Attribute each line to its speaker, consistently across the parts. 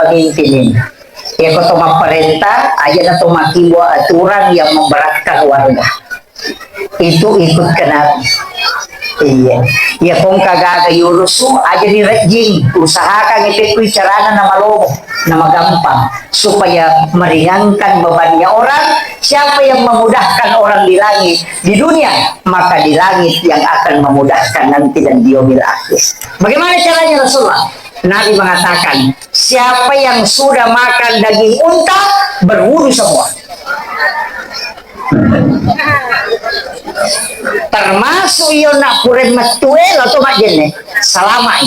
Speaker 1: pemimpin ini. Ya kau perintah aja na tumakiwa aturan yang memberatkan warga. Itu ikut kena. Iya. Ya kung kagaga yurusu aja di rejing. Usahakan itu carana na malobong, na magampang supaya meringankan bebannya orang. Siapa yang memudahkan orang di langit di dunia, maka di langit yang akan memudahkan nanti dan di yaumil akhir. Bagaimana caranya Rasulullah? Nabi mengatakan, siapa yang sudah makan daging unta berwudu semua. Termasuk yon nak kuren matuel atau majene salamai.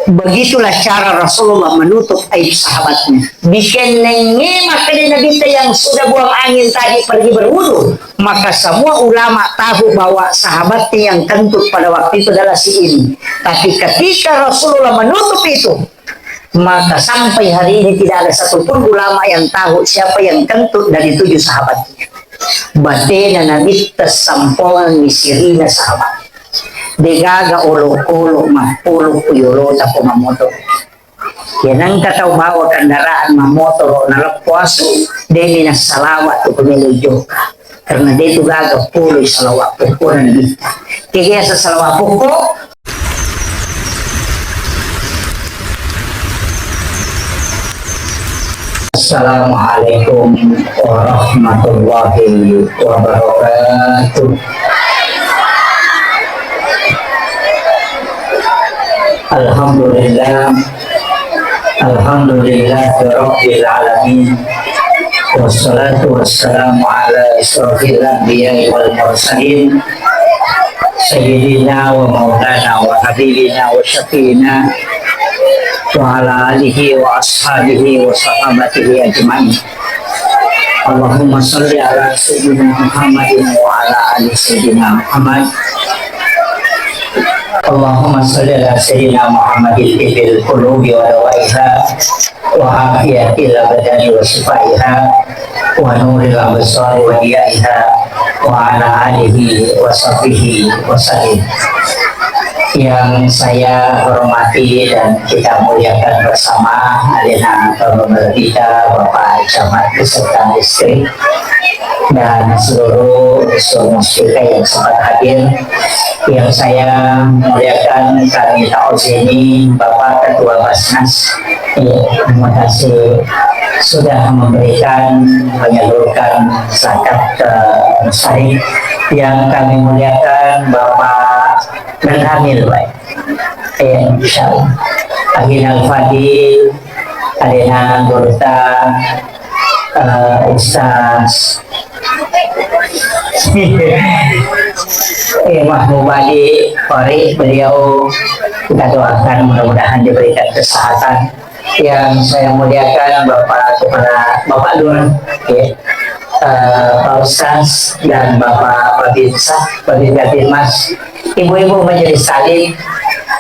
Speaker 1: Begitulah cara Rasulullah menutup aib sahabatnya. Bikin nengemak dari Nabi yang sudah buang angin tadi pergi berwudu. Maka semua ulama tahu bahwa sahabatnya yang kentut pada waktu itu adalah si ini. Tapi ketika Rasulullah menutup itu, maka sampai hari ini tidak ada satupun ulama yang tahu siapa yang kentut dari 7 sahabatnya. Batena Nabi tersampongan misirina sahabat. Degaga olo-olo mapolo kuyoro tapo mamoto. Yan ang bawa kendaraan mamotor na lakwaso demi na salawat o pamilujo ka. Karena dito gaga pulo salawat po na nabita. Kaya sa salawat po ko, Assalamualaikum warahmatullahi wabarakatuh. Alhamdulillah, alhamdulillah rabbil alamin. Wassalatu wassalamu ala asyrafil anbiya'i wal mursalin sayyidina wa maulana wa habibina wa syafiina wa ala alihi wa ashabihi wa sahabatihi ajma'in. Allahumma salli ala sayyidina Muhammadin wa ala ali sayyidina Muhammad. Allahumma salli ala sayyidina Muhammadin bil qulubi wa dawaiha wa afiyatil badani wa shifaiha wa nuril absari wa diyaiha wa ala alihi wa sahbihi wa sallim. Yang saya hormati dan kita muliakan bersama Alina Pemerintah kita, Bapak Camat beserta istri dan seluruh muslimah yang sempat hadir. Yang saya muliakan kami tauzini Bapak Ketua Basnas. Terima kasih sudah memberikan menyalurkan zakat ke Musari. Yang kami muliakan Bapak dan hamil baik. Insyaallah. Agin Al-Fadil, Alina Gurta, Ustaz Mahmud Badi Fari, beliau kita doakan mudah-mudahan diberikan kesehatan. Yang saya muliakan Bapak Kepala Bapak Nur, Pak Ustaz dan Bapak Babinsa, Babinsa Mas, ibu-ibu majelis salim.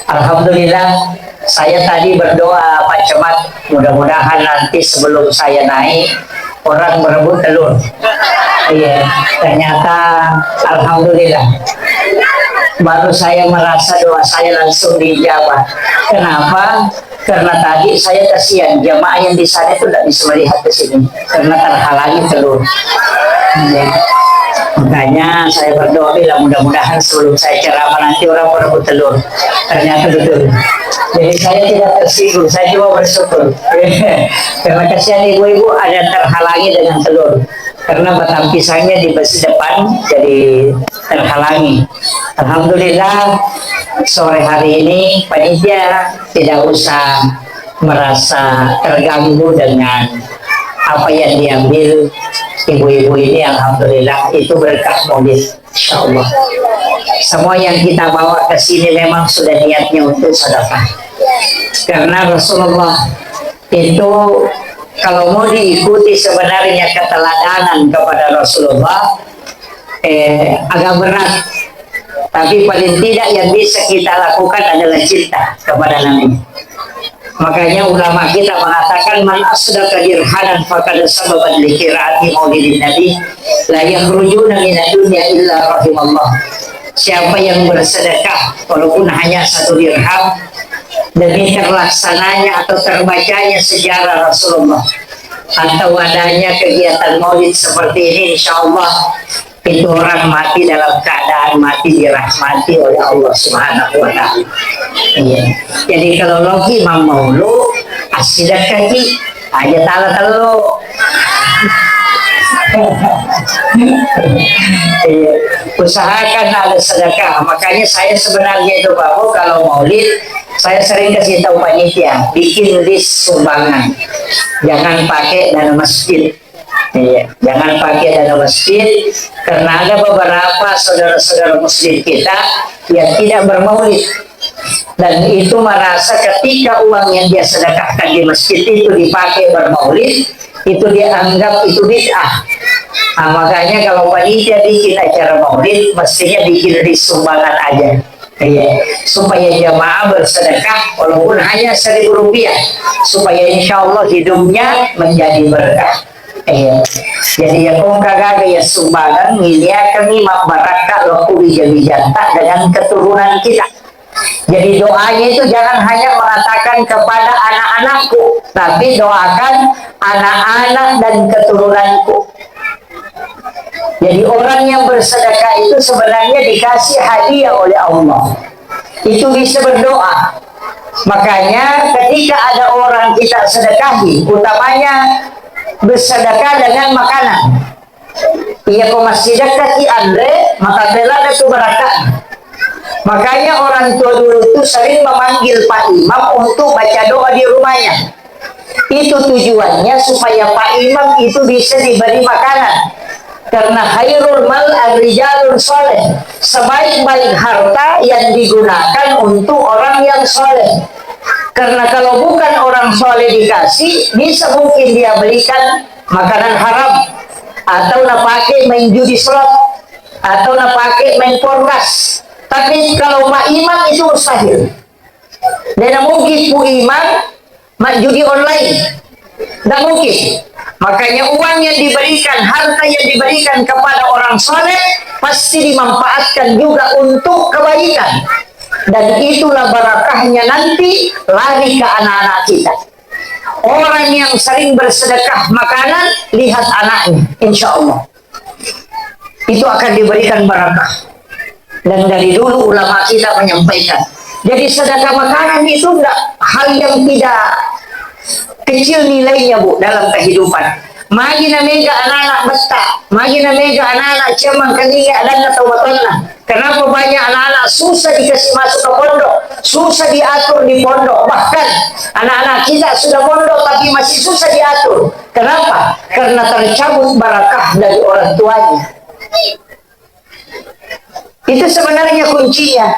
Speaker 1: Alhamdulillah, saya tadi berdoa Pak Camat, mudah-mudahan nanti sebelum saya naik orang berebut telur. Iya, ternyata alhamdulillah baru saya merasa doa saya langsung dijawab. Kenapa? Karena tadi saya kasihan jamaah yang di sana itu tidak bisa melihat ke sini karena terhalangi telur. Ya. Makanya saya berdoa bilang mudah-mudahan sebelum saya ceramah nanti orang berebut telur. Ternyata betul. Jadi saya tidak tersinggung, saya cuma bersyukur. Karena kasihan ibu-ibu ada terhalangi dengan telur. Karena batang pisangnya di depan jadi terhalangi. Alhamdulillah sore hari ini panitia tidak usah merasa terganggu dengan apa yang diambil ibu-ibu ini. Alhamdulillah itu berkah maulid, insyaallah. Semua yang kita bawa ke sini memang sudah niatnya untuk sedekah. Karena Rasulullah itu kalau mau diikuti sebenarnya keteladanan kepada Rasulullah agak berat. Tapi paling tidak yang bisa kita lakukan adalah cinta kepada Nabi. Makanya ulama kita mengatakan man asdaqa dirhanan faqad sababan li qiraati maulidin nabi la yakhrujuna min dunya illa rahimallah. Siapa yang bersedekah walaupun hanya 1 dirham demi terlaksananya atau terbacanya sejarah Rasulullah atau adanya kegiatan maulid seperti ini, insya Allah itu orang mati dalam keadaan mati dirahmati oleh Allah Subhanahu wa Ta'ala. Iya. Jadi kalau logi mau lu asidak kaki aja tala telo. Iya. Usahakan ada sedekah. Makanya saya sebenarnya itu Bapak kalau maulid saya sering kasih tahu panitia bikin list sumbangan. Jangan pakai dana masjid. Iya, jangan pakai dana masjid karena ada beberapa saudara-saudara muslim kita yang tidak bermaulid dan itu merasa ketika uang yang dia sedekahkan di masjid itu dipakai bermaulid itu dia anggap itu bid'ah. Nah, makanya kalau panitia bikin acara maulid mestinya bikin di sumbangan aja. Iya, supaya jamaah bersedekah walaupun hanya Rp1.000 supaya insya Allah hidupnya menjadi berkah. Iya. Jadi ya kong kagak ya sumbangan milia kami mabaraka laku bijak-bijanta dengan keturunan kita. Jadi doanya itu jangan hanya mengatakan kepada anak-anakku, tapi doakan anak-anak dan keturunanku. Jadi orang yang bersedekah itu sebenarnya dikasih hadiah oleh Allah. Itu bisa berdoa. Makanya ketika ada orang kita sedekahi, utamanya bersedekah dengan makanan. Ia kau masih dekat di Andre, maka bela ada tu berakat. Makanya orang tua dulu itu sering memanggil Pak Imam untuk baca doa di rumahnya. Itu tujuannya supaya Pak Imam itu bisa diberi makanan. Karena khairul mal ar-rijalun soleh. Sebaik-baik harta yang digunakan untuk orang yang soleh. Karena kalau bukan orang soleh dikasih, bisa mungkin dia belikan makanan haram, atau nak pakai main judi slot, atau nak pakai main porkas. Tapi kalau mak imam itu mustahil. Dan mungkin bu imam mak judi online, tidak mungkin. Makanya uang yang diberikan, harta yang diberikan kepada orang soleh pasti dimanfaatkan juga untuk kebaikan. Dan itulah barakahnya nanti lari ke anak-anak kita. Orang yang sering bersedekah makanan, lihat anaknya, insya Allah itu akan diberikan barakah. Dan dari dulu ulama kita menyampaikan, jadi sedekah makanan itu enggak hal yang tidak kecil nilainya Bu dalam kehidupan. Magi na mega anak-anak besta, magi na mega anak-anak cemang kaliya dan atau batona. Kenapa banyak anak-anak susah dikasih masuk ke pondok, susah diatur di pondok, bahkan anak-anak kita sudah pondok tapi masih susah diatur. Kenapa? Karena tercabut barakah dari orang tuanya. Itu sebenarnya kuncinya.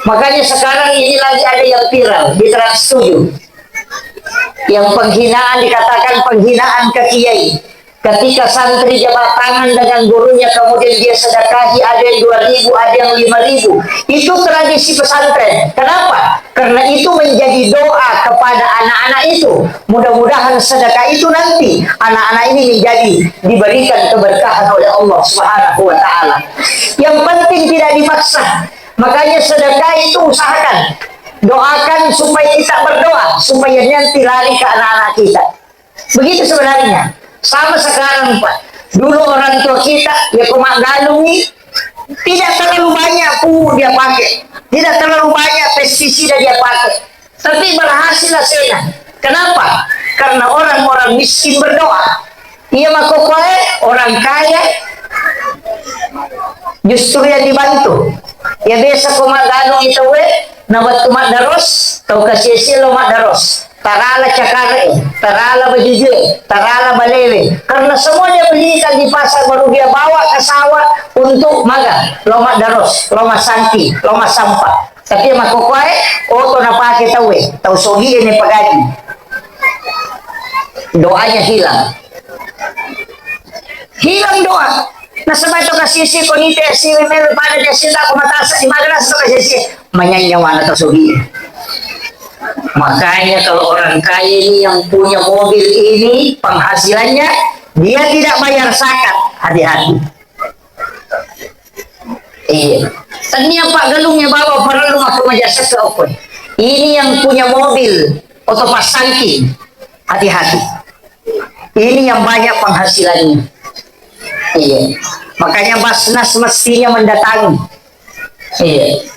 Speaker 1: Makanya sekarang ini lagi ada yang viral di Trans 7. Yang penghinaan dikatakan penghinaan ke kiai. Ketika santri jabat tangan dengan gurunya kemudian dia sedekahi, ada yang 2.000, ada yang 5.000. Itu tradisi pesantren. Kenapa? Karena itu menjadi doa kepada anak-anak itu. Mudah-mudahan sedekah itu nanti anak-anak ini menjadi diberikan keberkahan oleh Allah Subhanahu wa Ta'ala. Yang penting tidak dipaksa. Makanya sedekah itu usahakan. Doakan supaya kita berdoa supaya nanti lari ke anak-anak kita. Begitu sebenarnya. Sama sekarang Pak. Dulu orang tua kita ya kumak galung ini tidak terlalu banyak pupuk dia pakai, tidak terlalu banyak pestisida dia pakai, tapi berhasil hasilnya. Kenapa? Karena orang-orang miskin berdoa. Ia makokoe orang kaya justru yang dibantu. Ya biasa kumak galung itu nabat kumak daros, tau kasih silo mak daros. Tarala cakare, tarala bajujur, tarala balele. Karena semuanya belikan di pasar baru dia bawa ke sawah untuk magang. Loma daros, loma santi, loma sampah. Tapi makokoy, to napake tawe, tau sohi ini pagadi. Doanya hilang. Hilang doa. Nah sebab itu kasih si konite si memel pada dia sinta kumatasa di madrasah to kasih si manyanyawan atau sohi. Makanya kalau orang kaya ini yang punya mobil ini penghasilannya dia tidak bayar zakat, hati-hati. Iya. Tadinya Pak Galungnya bawa para rumah ke majasa ke opon. Ini yang punya mobil otopas tangki, hati-hati. Ini yang banyak penghasilannya. Iya. Makanya Basnas mestinya mendatangi. Iya.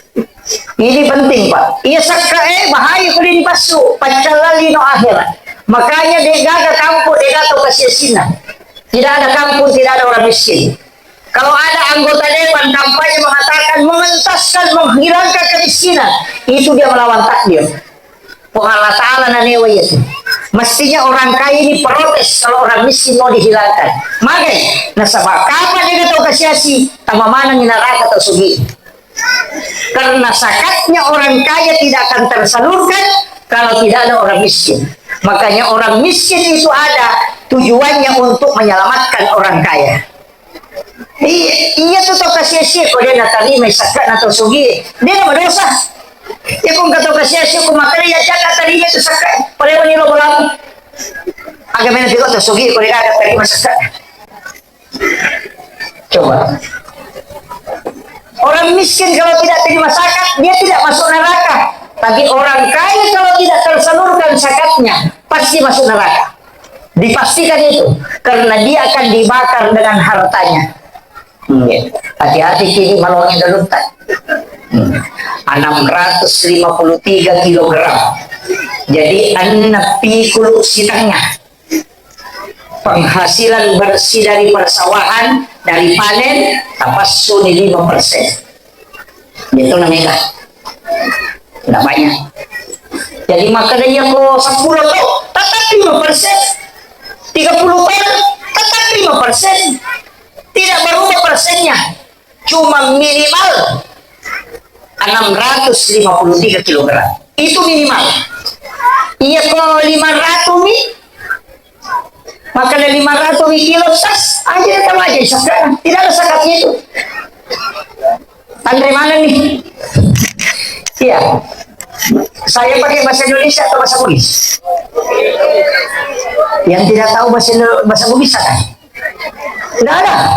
Speaker 1: Ini penting, Pak. Iya sakka bahaya kulin pasu, pacalali no akhirat. Makanya dega ke kampung, dega to kasisina. Tidak ada kampung, tidak ada orang miskin. Kalau ada anggota dewan kampanye mengatakan mengentaskan, menghilangkan kemiskinan, itu dia melawan takdir. Allah Ta'ala nanewa itu. Mestinya orang kaya ini protes kalau orang miskin mau dihilangkan. Makanya, nasabah kapan dia tahu kasiasi, tambah mana neraka atau sugi. Karena sakatnya orang kaya tidak akan tersalurkan kalau tidak ada orang miskin. Makanya orang miskin itu ada tujuannya untuk menyelamatkan orang kaya. Iya tuh tau kasiasi, kalau dia natali may sakat atau sugi, dia nggak berdosa. Ya kung kataw kasiasi, kung makariya siya natali niya sa sakat, pareho nilo malam. Agak may nabigo, atau sugi, kalau dia natali masakat. Coba. Orang miskin kalau tidak terima zakat, dia tidak masuk neraka. Tapi orang kaya kalau tidak tersalurkan zakatnya, pasti masuk neraka. Dipastikan itu, karena dia akan dibakar dengan hartanya. Hati-hati kini malongin dalutan. 653 kilogram. Jadi anak pikul sitangnya. Penghasilan bersih dari persawahan, dari panen, tapassu 5%. Itu namanya. Tidak banyak. Jadi maka dia ko 10 tahun, tetap 5%. 30 tahun, tetap 5%. Tidak berubah persennya. Cuma minimal 653 kilogram. Itu minimal. Iya kalau 500 mi, maka dari 500 kilo sas aja sama aja zakat. Tidak ada zakatnya itu. Dari mana nih? Iya. Saya pakai bahasa Indonesia atau bahasa Bugis? Yang tidak tahu bahasa Bugis kan? Tidak ada.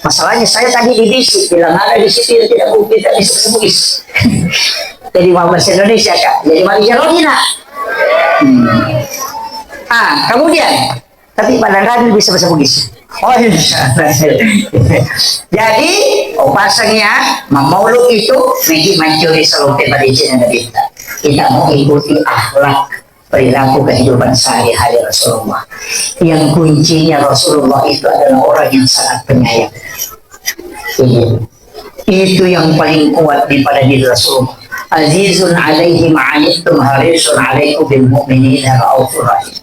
Speaker 1: Masalahnya saya tadi dibisik bilang ada di situ tidak bisa Bugis. Jadi mau bahasa Indonesia Kak. Jadi manusia Rohina. Kemudian tapi pada radio bisa bahasa Bugis. Oh iya. Jadi pasangnya mauluk itu menjadi mencuri seluruh tradisi yang kita mau ikuti akhlak perilaku kehidupan sehari-hari Rasulullah. Yang kuncinya Rasulullah itu adalah orang yang sangat penyayang. Itu yang paling kuat daripada diri Rasulullah. Azizun alaihi ma'anittum harisun alaikum bil mu'minina ra'ufur rahim.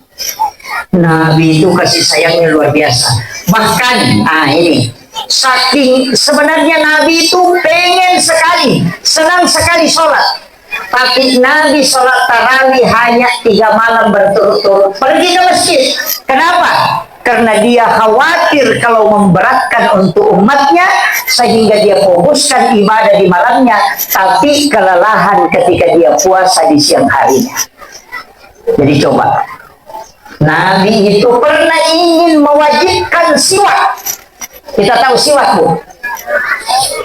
Speaker 1: Nabi itu kasih sayangnya luar biasa. Bahkan, ini saking sebenarnya Nabi itu pengen sekali, senang sekali sholat. Tapi Nabi sholat tarawih hanya 3 malam berturut-turut pergi ke masjid. Kenapa? Karena dia khawatir kalau memberatkan untuk umatnya, sehingga dia fokuskan ibadah di malamnya, tapi kelelahan ketika dia puasa di siang harinya. Jadi coba, Nabi itu pernah ingin mewajibkan siwak. Kita tahu siwak, Bu?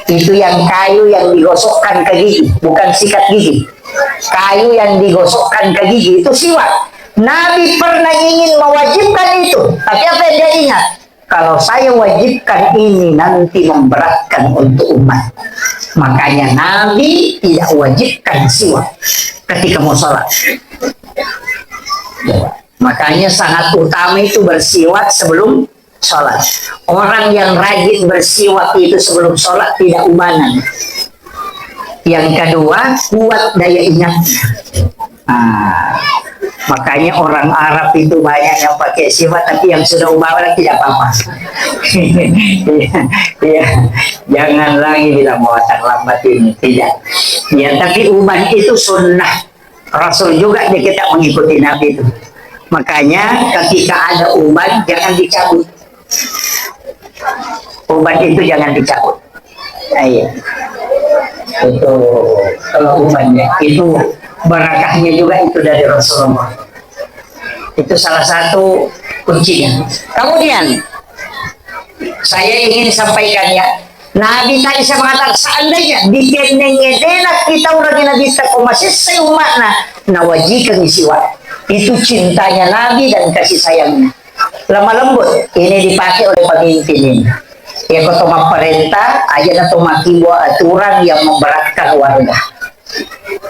Speaker 1: Itu yang kayu yang digosokkan ke gigi, bukan sikat gigi. Kayu yang digosokkan ke gigi itu siwak. Nabi pernah ingin mewajibkan itu, tapi apa yang dia ingat? Kalau saya wajibkan ini nanti memberatkan untuk umat. Makanya Nabi tidak wajibkan siwak ketika mau sholat. Makanya sangat utama itu bersiwak sebelum sholat. Orang yang rajin bersiwak itu sebelum sholat tidak ubanan. Yang kedua, kuat daya ingatnya. Makanya orang Arab itu banyak yang pakai siwak, tapi yang sudah ubanan tidak apa-apa. Ya, jangan lagi bilang muatan lambat ini, tidak. Ya, tapi uban itu sunnah. Rasul juga kita mengikuti Nabi itu. Makanya ketika ada uban jangan dicabut. Uban itu jangan dicabut. Iya. Itu kalau ubannya itu barakahnya juga itu dari Rasulullah. Itu salah satu kuncinya. Kemudian saya ingin sampaikan ya, Nabi tadi saya mengatakan seandainya dikeneng-keneng kita orang yang Nabi tak masih umat nawajikan isiwa. Itu cintanya Nabi dan kasih sayangnya. Lemah lembut ini dipakai oleh pemimpin ini. Ya kau perintah aja atau maki buat aturan yang memberatkan warga.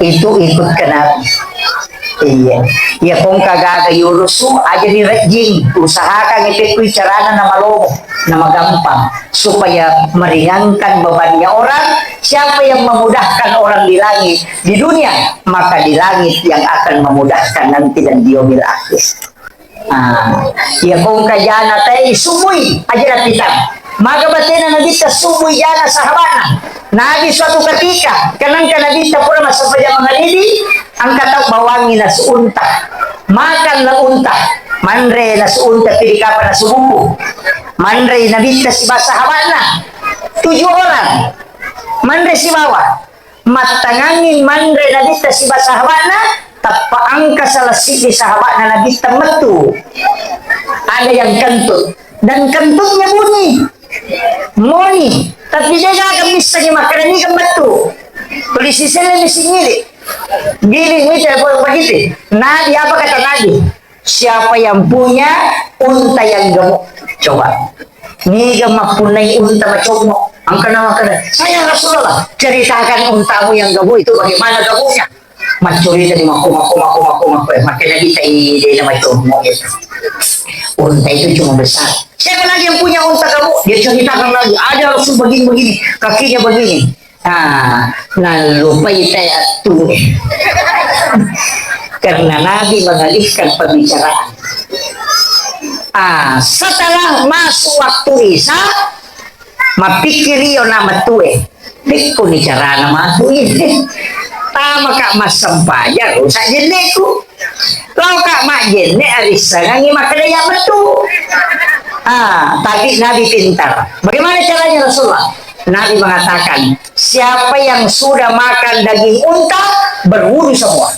Speaker 1: Itu ikut ke Nabi. Iya, ya kung kagaga yurusu aja di rejing usahakan itu carana nama lobo nama gampang supaya meringankan bebannya orang. Siapa yang memudahkan orang di langit di dunia, maka di langit yang akan memudahkan nanti dan di yaumil akhir. Ya kung kajana tay sumui aja kita maka batina na kita sumui jana sahabana. Nabi suatu ketika kanang Nabi pura masa saja mengalidi ang kataw bawangi na suunta makan na unta manre na suunta pirikapa na sububu manre na bita si basahabana 7 orang manre si bawa matangangin manre na bita si basahabana tapaang kasalasi di sahabat na bita metu ada yang kentut dan kentutnya bunyi moni tapi dia akan bisa makanan ini kembatu polisi saya mesti ngiri gini ini telepon begitu. Nabi apa kata Nabi? Siapa yang punya unta yang gemuk? Coba ni gemak punai unta macomok angka nama kena saya Rasulullah ceritakan untamu yang gemuk itu bagaimana gemuknya macuri tadi maku makanya kita ide nama comok itu unta itu cuma besar. Siapa lagi yang punya unta kamu? Dia ceritakan lagi. Ada Rasul begini, kakinya begini. Lupa saya tuh. Karena Nabi mengalihkan pembicaraan. Setelah masuk waktu Isya, mapikiri yon nama tuwe. Dikku ni cara nama tuwe. Tama kak masam pajar, rusak jeneku. Lau kak mak jene arisa ngangi makannya betul. Tapi Nabi pintar. Bagaimana caranya Rasulullah? Nabi mengatakan, siapa yang sudah makan daging unta berwudu semua.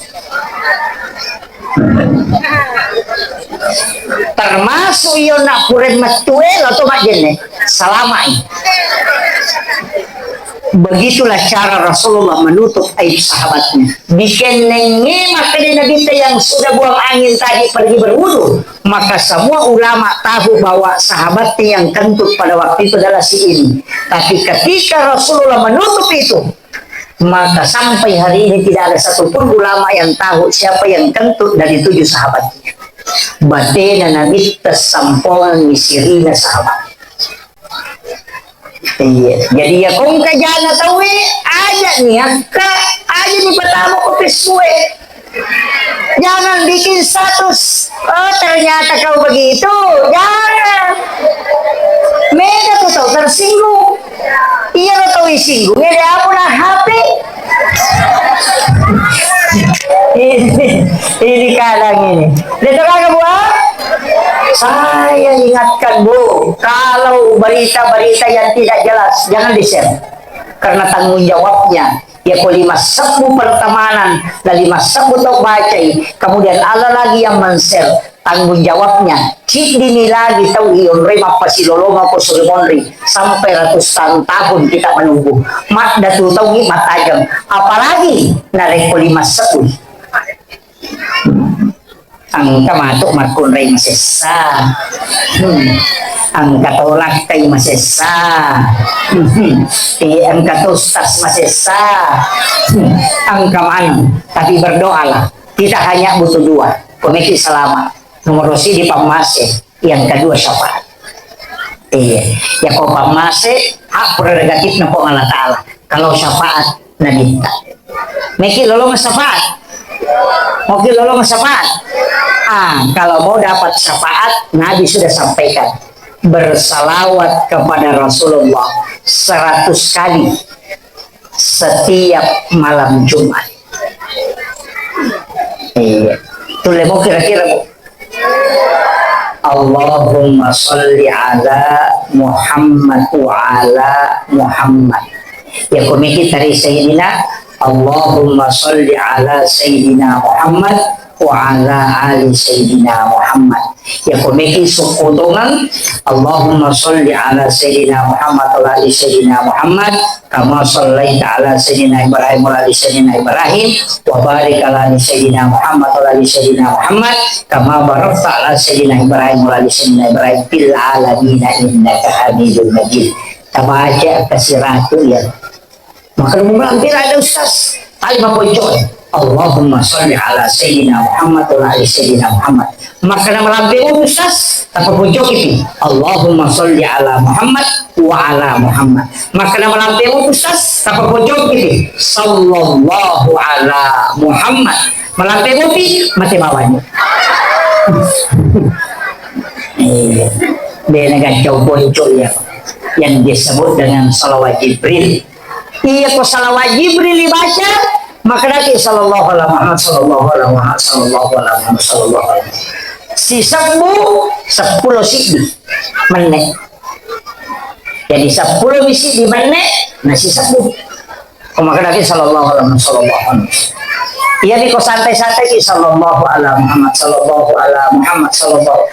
Speaker 1: Termasuk yon nak puren matuel atau mak jene salamai. Begitulah cara Rasulullah menutup aib sahabatnya. Dikenengi makanan Nabi yang sudah buang angin tadi pergi berwudu. Maka semua ulama tahu bahwa sahabatnya yang kentut pada waktu itu adalah si ini. Tapi ketika Rasulullah menutup itu, maka sampai hari ini tidak ada satupun ulama yang tahu siapa yang kentut dari 7 sahabatnya. Batena Nabi tersampolan misirina sahabat. Iya, jadi ya kung kajana tahu aja nih, aja nih pertama kopis kue. Jangan bikin status. Oh ternyata kau begitu. Jangan. Mega tuh tahu tersinggung. Iya lo tahu singgung. Ini apa lah HP? Ini kadang ini. Lihat kan buah. Saya ingatkan Bu, kalau berita-berita yang tidak jelas jangan di-share karena tanggung jawabnya ya ko 5 sebu pertemanan dan 5 sebu tok bacai kemudian Allah lagi yang men-share tanggung jawabnya cik dinilagi tahu iyon re mapasiloloma ko sulimonri sampai ratusan tahun kita menunggu mak datu tahu mat tajam apalagi narek ko 5 sebu ang kamatok matkunray masesa ang katolak kay masesa ang katustas masesa ang kaman tapi berdoalah tidak hanya butuh 2 pemikir selamat nomor 2 di pamase yang kedua syafaat ya kau pamase hak prerogatif na po Allah Ta'ala kalau syafaat na minta mikir lolo syafaat mungkin lolo syafaat kalau mau dapat syafaat Nabi sudah sampaikan bersalawat kepada Rasulullah 100 kali setiap malam Jumat. Tulis mau kira-kira Bu. Allahumma sholli ala Muhammad wa ala Muhammad. Ya pemikir dari Sayyidina Allahumma sholli ala Sayyidina Muhammad wa ala ali sayyidina Muhammad. Ya komeki sukutungan Allahumma sholli ala sayyidina Muhammad wa ali sayyidina Muhammad kama shallaita ala sayyidina Ibrahim wa ali sayyidina Ibrahim wa barik ala ali sayyidina Muhammad wa ali sayyidina Muhammad kama barakta ala sayyidina Ibrahim wa ali sayyidina Ibrahim fil alamin innaka Hamidul Majid. Tabaca kasiratu ya. Maka hampir ada ustaz kali mapojoy Allahumma sholli ala sayyidina Muhammad wa ali sayyidina Muhammad. Maka nama lambe ustaz apa pojok itu Allahumma sholli ala Muhammad wa ala Muhammad. Maka nama lambe ustaz apa pojok itu sallallahu ala Muhammad. Melambe itu mati bawahnya. Dia negara jauh boncol ya yang disebut dengan salawat Jibril. Iya kok salawat Jibril dibaca maka nanti sallallahu alaihi Muhammad sallallahu alaihi Muhammad sallallahu alaihi Muhammad sallallahu alaihi. Si sabu 10 sidi menit. Jadi 10 misi di menit nasi sabu. Kok maka nanti sallallahu alaihi Muhammad sallallahu alaihi. Iya nih kok santai-santai ki sallallahu alaihi Muhammad sallallahu alaihi Muhammad sallallahu.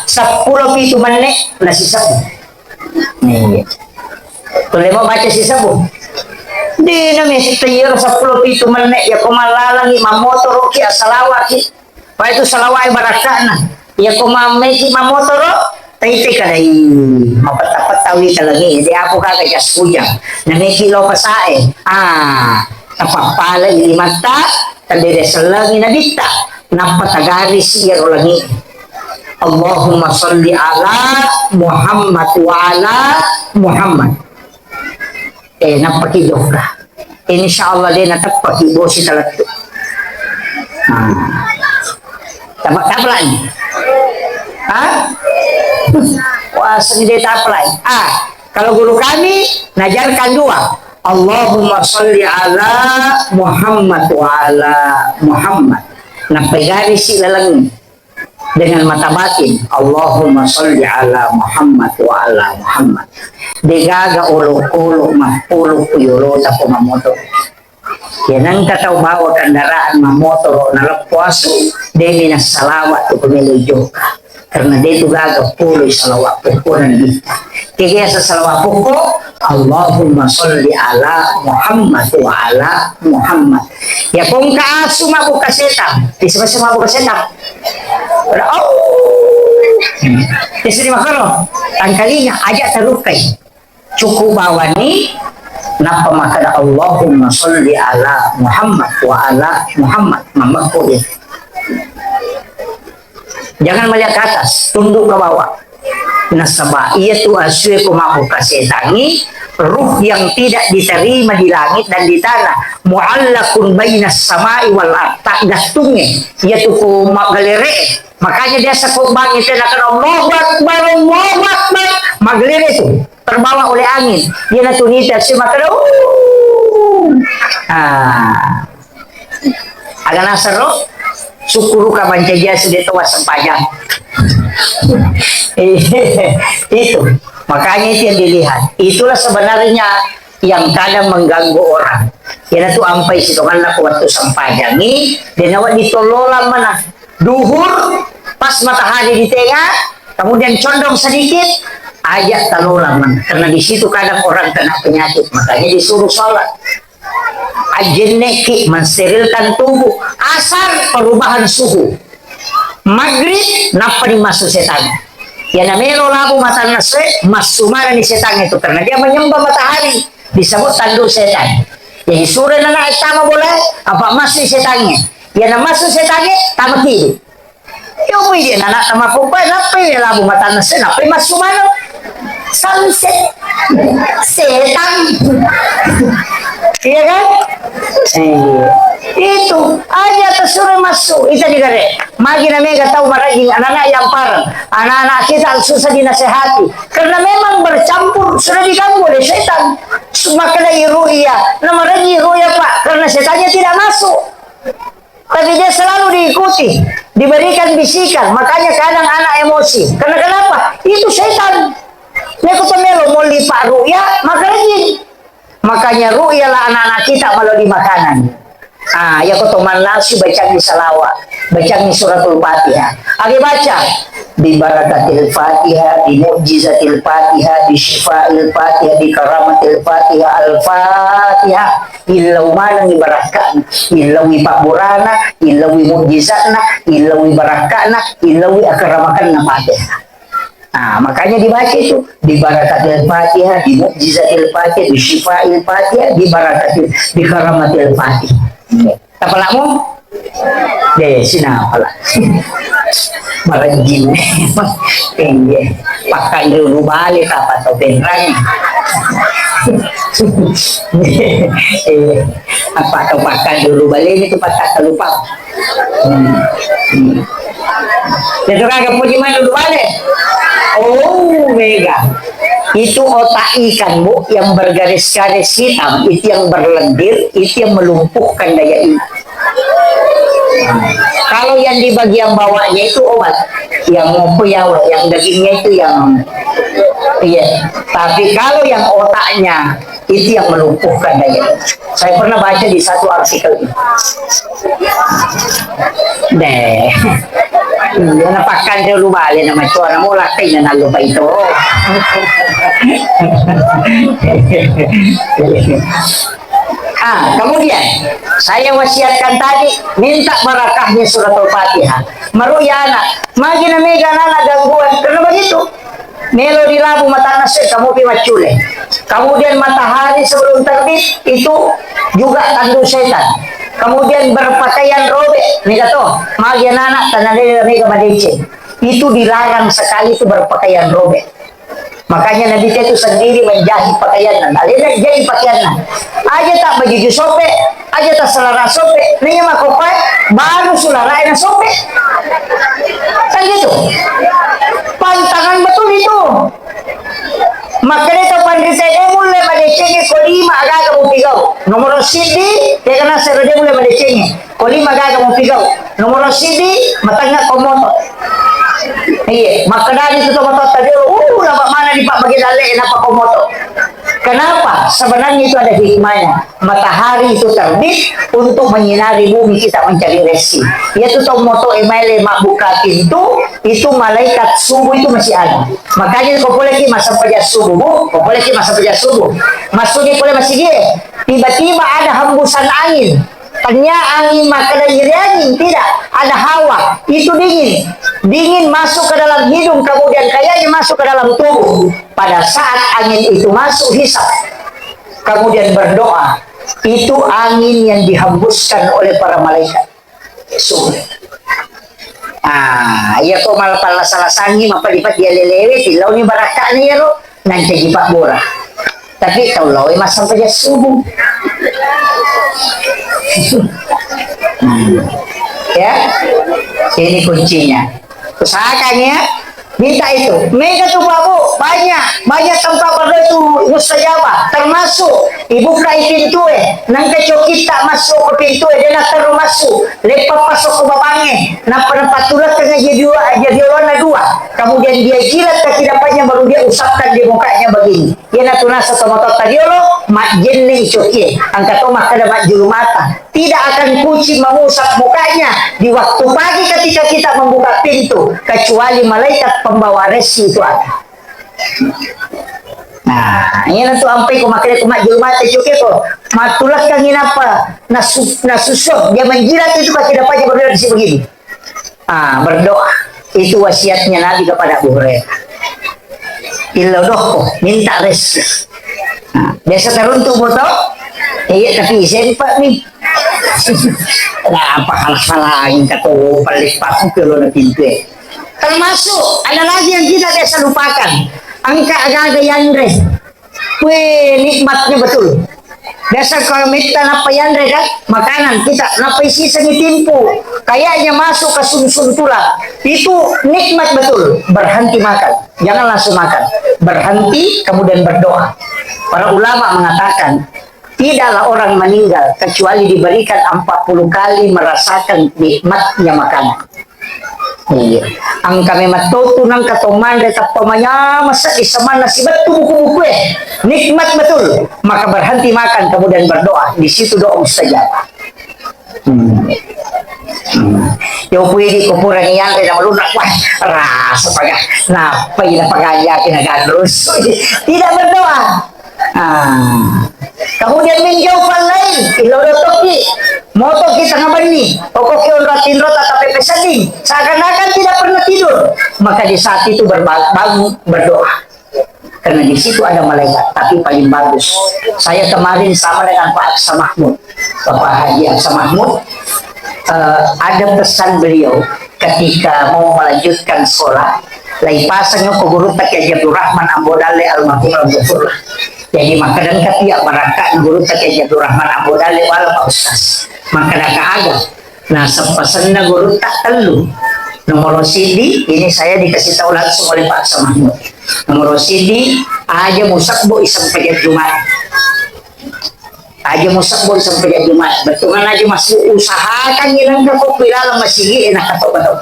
Speaker 1: 10 itu menit nasi sabu. Nih. Boleh mau baca si sabu? Di namanya si tayar 10 itu menit ya kumalalangi mamotor ki salawat ki. Pa itu salawat barakana. Ya kumameki mamotor taite kadai mapatawi talagi. Di ako ka kaya suya. Namekilo pasae. Tapapala ni mata tandire salangi na dita. Napatagari siya ulangi. Allahumma sholli ala Muhammad wa ala Muhammad. Napakidok ka. Insyaallah din natagpakibo si talato. Tabak-tablan. Wah, segede taplan. Kalau guru kami najarkan dua. Allahumma sholli ala Muhammad wa ala Muhammad. Napagari si lalang dengan mata batin Allahumma sholli ala Muhammad wa ala Muhammad. Degaga ulo-ulo mahulog uyulo tapo mamotor. Yan ang kataw bawa kendaraan mamotor na lapwaso demi na salawat o pumiludyo ka. Karena dito gaga puloy salawat po ng dita. Kaya sa salawat po Allahumma sholli ala Muhammad wa ala Muhammad. Ya kung kaaso mabukaseta, isa mabukaseta. Kasi makano, tangkalinya aja terukay. Cukup bawa ni napamakana Allahumma sholli ala Muhammad wa ala Muhammad. Mamaku ya. Jangan melihat ke atas, tunduk ke bawah. Nasaba ia tu asli kumahu kasetangi ruh yang tidak diterima di langit dan di tanah muallakun bainas samai wal ard tak gastungnya ia tu kumak galere. Makanya dia sekubang itu akan Allahu Akbar maglere itu terbawa oleh angin dia na tunita si makana agak nasaro syukuru ka bancaja sudah tua sempajang. Itu makanya itu yang dilihat. Itulah sebenarnya yang kadang mengganggu orang. Kira tu ampai situ kan nak waktu sampajangi dan awak ditolola mana duhur pas matahari di tengah kemudian condong sedikit ajak talola mana karena di situ kadang orang kena penyakit makanya disuruh sholat. Ajenneki mensterilkan tubuh. Asar perubahan suhu. Maghrib napa dimasuk setan. Ya namanya labu mata nase masumana ni setan itu karena dia menyembah matahari disebut tanduk setan. Jadi sore nana tama boleh apa masih setannya. Ya nama masuk setannya tama kiri. Yo dia nana tama kumpai napa ya labu mata nase napa masumana sunset setan. Iya kan? Itu aja tersuruh masuk itu digare. Magi namanya tahu maraging anak-anak yang parang. Anak-anak kita susah dinasehati karena memang bercampur sudah diganggu oleh setan. Makanya ru'ya, nama lagi ru'ya Pak karena setannya tidak masuk. Tapi dia selalu diikuti, diberikan bisikan. Makanya kadang anak emosi. Karena kenapa? Itu setan. Nek pemelo mau lipat ru'ya, makanya ru'yalah anak-anak kita melalui makanan. Ya ko teman nasi baca di salawat, baca di suratul Fatihah. Agi baca di barakatil Fatihah, di mukjizatil Fatihah, di syifail Fatihah, di karamatil Fatihah, al-Fatihah. Ilaw manang ibarakan, ilaw ipakburana, ilaw mukjizatna, ilaw barakana, ilaw akramakan na Fatihah. Makanya dibaca itu di barakatil Fatihah, di mukjizatil Fatihah, di syifail Fatihah, di barakatil, di karamatil Fatihah. Tapalamu? Deh, sinapala. Marajin. Tinggi. Pakai dulu balik apa atau benrang. Apa atau pakai dulu balik itu pakai lupa. Jadi kagak puji mana dulu balik. Oh, mega. Itu otak ikan, Bu, yang bergaris-garis hitam, itu yang berlendir, itu yang melumpuhkan daya ingat. Kalau yang di bagian bawahnya itu obat, yang yang dagingnya itu yang tapi kalau yang otaknya itu yang melumpuhkan daya ingat. Saya pernah baca di satu artikel ini. Napakan dulu balik nama cuara mula kayo na lupa ito. Kemudian saya wasiatkan tadi minta barakahnya surat Al-Fatihah. Maruyana, magina mega na gangguan. Kenapa begitu? Melo di labu mata nasir kamu pimacule. Kemudian matahari sebelum terbit itu juga tandu setan. Kemudian berpakaian robek, nih kata, magian anak tanah mega madece. Itu dilarang sekali itu berpakaian robek. Makanya Nabi itu sendiri menjahit pakaiannya. Alina jahit pakaiannya. Aja tak baju sope, aja tak selera sope. Nih mah kopai baru selera enak sope. Kan gitu. Pantangan betul itu. Makanya itu pandai mulai madecenge kolima agak kamu pigau. Nomor sidi dia kena serede mulai madecenge. Kolima agak kamu pigau. Nomor sidi matangnya komoto. Iya, maka dari itu komoto tadi dapat mana di pak bagi dale napa komoto. Kenapa? Sebenarnya itu ada hikmahnya. Matahari itu terbit untuk menyinari bumi kita mencari rezeki. Yaitu tomoto email mak buka pintu, itu malaikat subuh itu masih ada. Makanya kau boleh ki masa pajak subuh, Bu. Kau boleh ki masa pajak subuh. Maksudnya boleh masih dia. Tiba-tiba ada hembusan angin. Ternyata angin maka dari angin tidak ada hawa. Itu dingin masuk ke dalam hidung, kemudian kayaknya masuk ke dalam tubuh. Pada saat angin itu masuk hisap, kemudian berdoa, itu angin yang dihembuskan oleh para malaikat. Ya kok malah pala salah sangi mapalipat dia lelewe tilaw ni barakanya ya lo nanti jipak bora. Tapi kalau lo masang saja subuh. Ya, ini kuncinya. Usahakannya minta itu. Mega tuh babu banyak tempat pada itu mustajabah. Termasuk ibu kai pintu nang keco kita masuk ke pintu dia nak terus masuk. Lepas masuk ke babange, nampak tulas tengah jadi orang dua. Kemudian dia jilat kaki dapatnya baru dia usapkan di mukanya begini. Dia nak tunas semotot tadi lo mak jeneng coki. Angkat tomak kada mak juru mata. Tidak akan kucing mengusap mukanya di waktu pagi ketika kita membuka pintu, kecuali malaikat pembawa resi itu ada. Ini nanti sampai ku makai ku mak juru mata coki ko. Matulah kangin apa? Nasusuk dia menjilat itu kaki dapatnya baru di sini begini. Berdoa. Itu wasiatnya Nabi kepada Abu Hurairah. Ilodoh minta resi. Biasa teruntuk botol. Iya tapi sempat nih. Apa hal-hal kata paling pasu kalau na pintu. Termasuk ada lagi yang kita biasa lupakan. Angka agak yandre. Nikmatnya betul. Biasa kalau minta napa yandre kan makanan kita napa isi semitimpu kayaknya masuk ke sumsum tulang itu nikmat betul. Berhenti makan, jangan langsung makan. Berhenti kemudian berdoa. Para ulama mengatakan tidaklah orang meninggal kecuali diberikan 40 kali merasakan nikmatnya makanan. Iya. Ang kami matuto ng katuman reta pamanya masa isaman nasi betul buku-buku nikmat betul. Maka berhenti makan kemudian berdoa. Di situ doa mustajabah. Hmm. Yung pwede ko pura niyan kaya malunak wah rasa pagka napay na pagkaya kinagadros tidak berdoa kemudian minjau lain iloro toki moto kita ngabani pokok kion ratin rota tapi pesading seakan-akan tidak pernah tidur maka di saat itu bangun berdoa karena di situ ada malaikat tapi paling bagus saya kemarin sama dengan Pak Aksa Mahmud Bapak Haji Aksa Mahmud ada pesan beliau ketika mau melanjutkan sholat lai pasangnya ke guru tak Abdul Rahman Ambodale almarhum Al-Ghafurlah jadi makanan ketiak meraka guru tak Abdul Rahman Ambodale wala Pak Ustaz makanan keagak nah sepesan guru tak telu nomor CD ini saya dikasih tahu langsung oleh Pak Aksa Mahmud nomor CD aja musakbo isam pajak Jumat aja musakbo isam pajak Jumat betulan aja masih usahakan ilang ka ko pilala masigi enak kato bato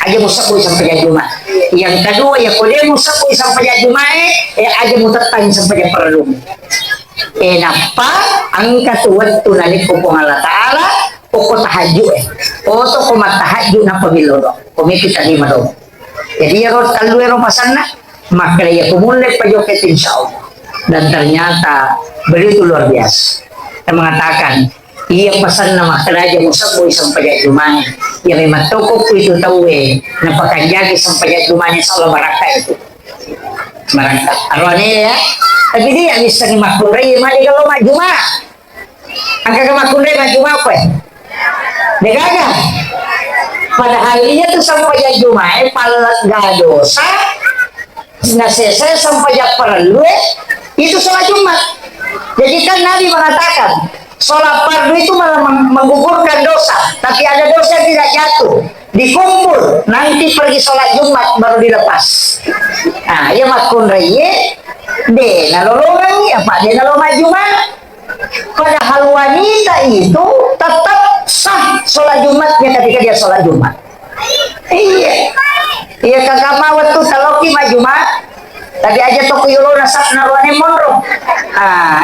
Speaker 1: aja musakbo isam pajak Jumat yang kedua ya kode musakbo isam pajak Jumat aja mutatang isam pajak perlum napa ang katuwad tunalik ko po Allah Ta'ala o tahajud o to ko matahajud na pamilodo kumikit tadi madog jadi ya rot kalwero pasana maka ya kumulek pa joket insyaallah dan ternyata begitu luar biasa yang mengatakan iya pesan nama keraja musabboy sampai jumanya ya memang toko itu tahu napakanjagi sampai jumanya insyaallah baraka itu baraka arwane ya tapi dia bisa dimaklurai mali kalau maju mah angka kemaklurai maju apa degaga padahal dia tuh sampai Jumat palat gadosa nasese sampai perlu itu sholat Jumat jadi kan Nabi mengatakan sholat fardu itu malah menggugurkan dosa tapi ada dosa yang tidak jatuh dikumpul nanti pergi sholat Jumat baru dilepas nah ya makun reye de nalolongan apa de naloma Jumat padahal wanita itu tetap sah sholat Jumatnya ketika dia sholat Jumat iya kakak mawat tuh taloki mah Jumat tapi aja toko yulo nasab narwane monro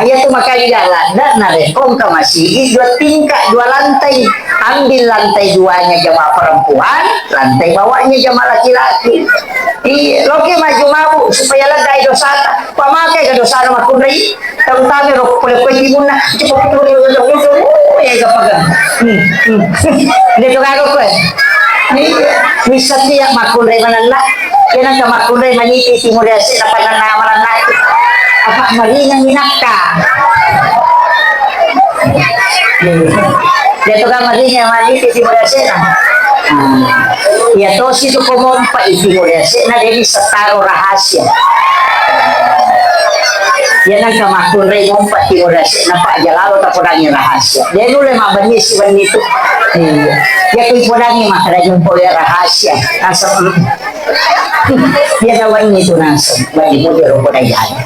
Speaker 1: iya tuh makanya jalan dan narekong ke masih dua tingkat dua lantai ambil lantai duanya jamaah perempuan lantai bawahnya jamaah laki-laki iya loki maju mabu supaya lega dosa pamakai ke dosa nama kundai terutama rok boleh muna cepat ya gapagan dia tuh kagak kue bisa tiap makundai manala kena ke makundai maniti simulasi dapat nama apa marinang minakka dia tuh kan marinang maniti simulasi ya tos itu komompa simulasi na dia bisa taruh rahasia ya nang kamakundai ngompat simulasi na Pak Jalalo tak kurangi rahasia dia dulu emang benih si benih itu ya kui kurangi mah ada jumpa ya rahasia asal dia kawan itu langsung bagi mudir rupanya jalan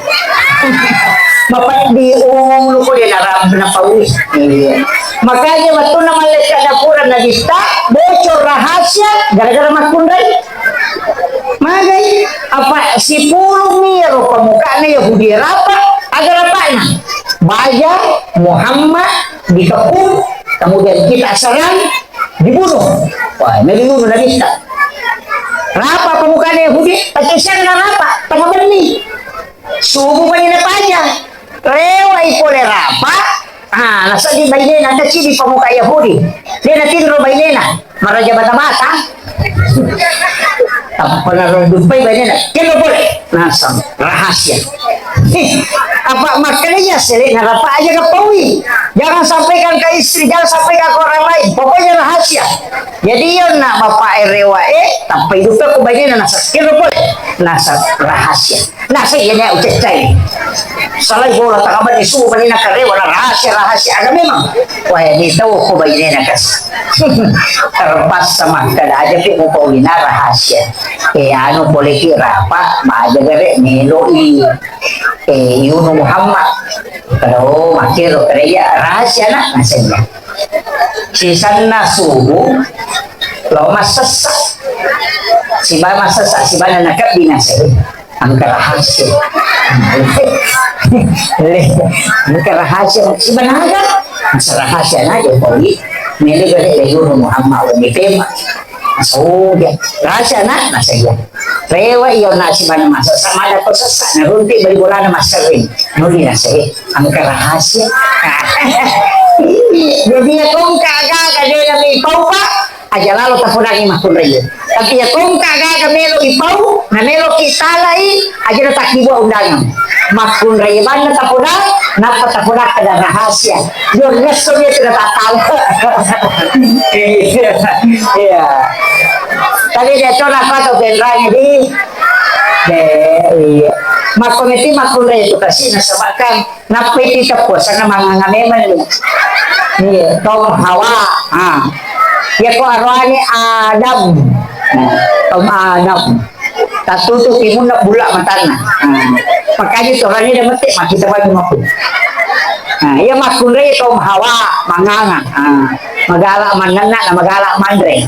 Speaker 1: bapak diumum lu kok dia narap napawi makanya waktu nama malaikat dapuran nagista bocor rahasia gara-gara makundai magai apa si puluh miro pemukanya Yahudi apa agar apanya Baja Muhammad dikepung kemudian kita serang dibunuh wah ini dibunuh nagista rapa pemukanya Yahudi pakai serang rapa tengah benih subuh banyak aja lewat boleh rapa nasa di bainena kecil di pemuka Yahudi dia nanti di bainena maraja bata-bata pernah rumpai bainena kilo boleh nasa rahasia apa makanya sering apa aja ke pawi jangan sampaikan ke istri jangan sampaikan ke orang lain pokoknya rahasia jadi yun nak bapak rewa tapi itu ke bainena nasa kilo boleh nasa rahasia nasa ini ucap cai salah bola tak kabar disuruh banyak karewa rahasia ada memang wah ini tahu ko bainena kas terpas sama kada aja pi mo pawina rahasia ano boleh kira pak maaja gare meloi Yuno Muhammad kalau makiro kaya rahasia na nasanya sisan na subuh lo masasak si ba masasak si ba na nakabinasa ang rahasia ang rahasia si ba na sa rahasia na yung Mili gani gayuro Muhammad ni tema. So dia rasa na nasa iya. Rewa iyo nasi mana masa sama ada ko sa narunti bali wala na masarin. Nuli na sa ang karahasya. Jadi kung kaga dia may ipau pa, aja lalo tapunang imakun rayo. Tapi kung kaga melo ipau, na melo kitalay, aja na takibo undangan. Makun rayo man na tapunang, napatapunang kada rahasya. Yung resto niya tinatatawa. Iya. Tadi dia coba apa tuh benranya di makomiti makulay itu kasi nasabakan napiti tapos ang mga ngameman ni Tom Hawa ya ko arwani Adam Tom Adam tatuto timun na bula matana makanya to rani na mati makita ba mo ko ya makulay Tom Hawa manganga magala manana na magala mandre.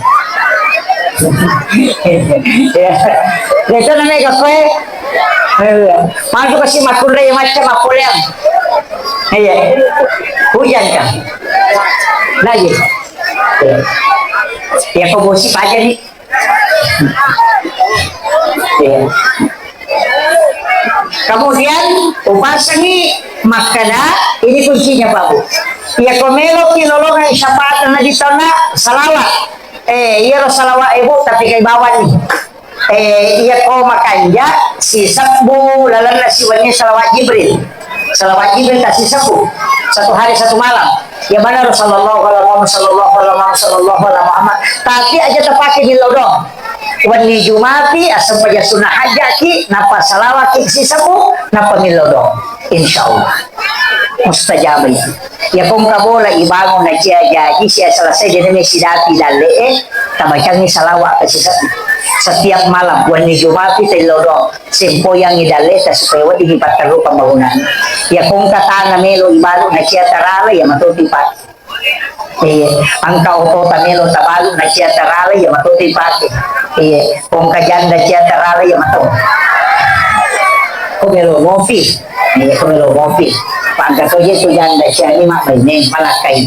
Speaker 1: Itu namanya kafe. Masuk kasih makul yang macam makul yang, iya, hujan kan, lagi, ya kebosi aja nih, kemudian upasangi makana ini kuncinya Pak Bu. Ya komelo kilolongan syafaat na dito na salawat. Iya salawat ibu tapi kay bawan nih. Iya ko makanja si Sabbu lalan na siwanya salawat Jibril. Salawat Jibril kasih Sabbu. Satu hari satu malam. Ya benar sallallahu alaihi Muhammad. Tapi aja terpakai di lodong. Wani Jumati asam paja sunnah hajaki napa salawat si Sabbu napa milodong. Insyaallah. Mustajab ya kung kabola ibangon na siya jadi siya selesai jadi may sidati dali tabacang ni salawa kasi setiap malam buwan ni Jumati tayo lodong sempoyang idali ta supaya wadi ipataro pambangunan ya kung katana melo ibalo na siya tarala ya matutipat ang kauto tamelo tabalo na siya tarala ya matutipat kung kajanda siya tarala ya mato kumelo ngopi kumelo ngopi pagka ko itu janda siya ni makaining malakay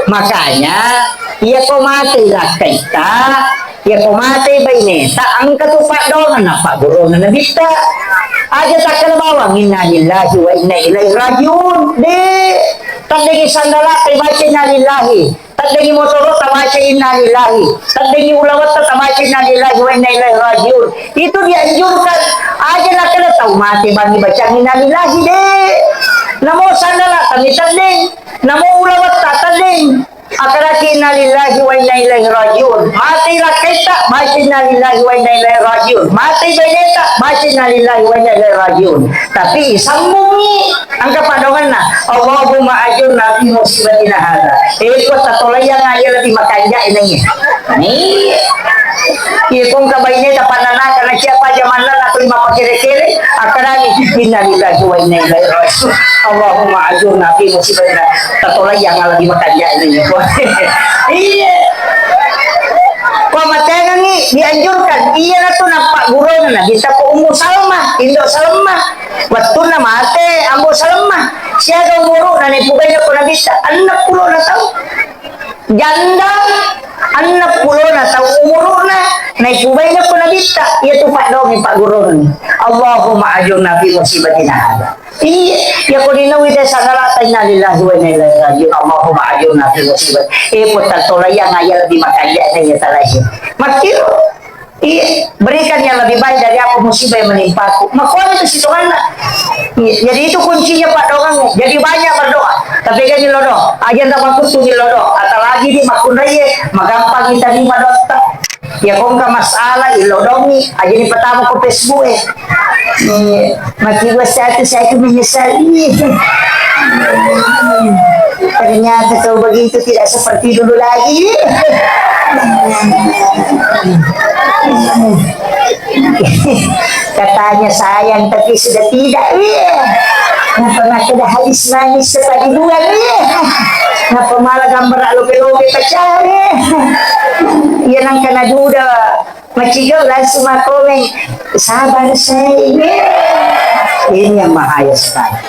Speaker 1: makanya iya ko mati lakay ta iya ko mati baineta ang katupak doon na Pak Guru na nabita aja tak kalabawang inna lillahi wa inna ilaihi rajiun di tandingi sandala baca inna lillahi tandingi motoro tabaca inna lillahi tandingi ulawat tabaca inna lillahi wa inna ilaihi rajiun itu dianjurkan aja nak kena tahu mati bagi baca inna lillahi deh namo sandala kami tanding namo ulawat tanding akaraki inna lillahi wa inna ilaihi rajiun mati lakita baca inna lillahi wa inna ilaihi rajiun mati beneta baca inna lillahi wa inna ilaihi rajiun tapi sambungi ang kapadongan na Allahumma ajurna fi musibatina hadha itu tatolaya ngaya lebih makanya ini nih kung kabaynya dapat nana karena siapa zaman nana atau lima pakire-kire akarani inna lillahi wa inna ilaihi rajiun Allahumma ajurna fi musibatina tatolaya nga lebih makanya ini iya pamatengan ni dianjurkan iya na to na Pak Guru na kita po Ummu Salma Indo Salma waktu na mate Ambo Salma siya daw guru na nipugay na po na kita anak pulo na tao janda anak pulo na tao umuro na naipugay na po na kita iya to Pak daw ni Pak Guru ni Allahumma ajurna fi musibatina hada iya ya ko dinawi de sanala inna lillahi wa inna ilaihi rajiun Allahumma ajurna fi musibat putar tolaya ngaya lebih makanya ya talahi makiro berikan yang lebih baik dari apa musibah yang menimpaku makanya itu situ kan jadi itu kuncinya Pak Doang jadi banyak berdoa tapi kan dilodo aja ndak makut tuh dilodo atau lagi di makun raya magampang kita di madota ya kung ka masalah ilodongi aja di pertama ko Facebook makiwas saya itu menyesali ternyata kau begitu tidak seperti dulu lagi katanya sayang tapi sudah tidak kenapa sudah habis manis sepagi bulan kenapa malah gambar lobe-lobe pecari yan ang kanaduda macigaw langsung makomeng sabar saya ini yang mahayas sekali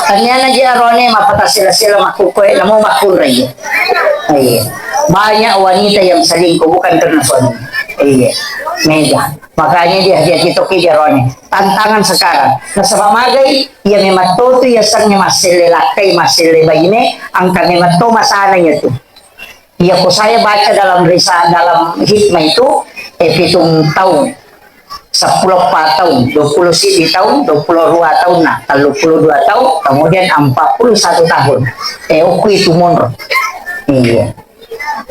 Speaker 1: Kanya na di arone mapata sila makukuha na mo makuray. Ay, banyak wanita yang selingkuh bukan karena suami. Iya, mega. Makanya dia ditoki di arone. Tantangan sekarang. Nah sa pamagay, iya may matuto iya sang masih lelaki masih lebay ini, ang kami matuto masana niya to. Iya ko saya baca dalam dalam hikmah itu, 7 tahun. 10 tahun, 20 tahun, 22 tahun, nah 32 tahun, kemudian 41 tahun. Oku itu mundur. Iya.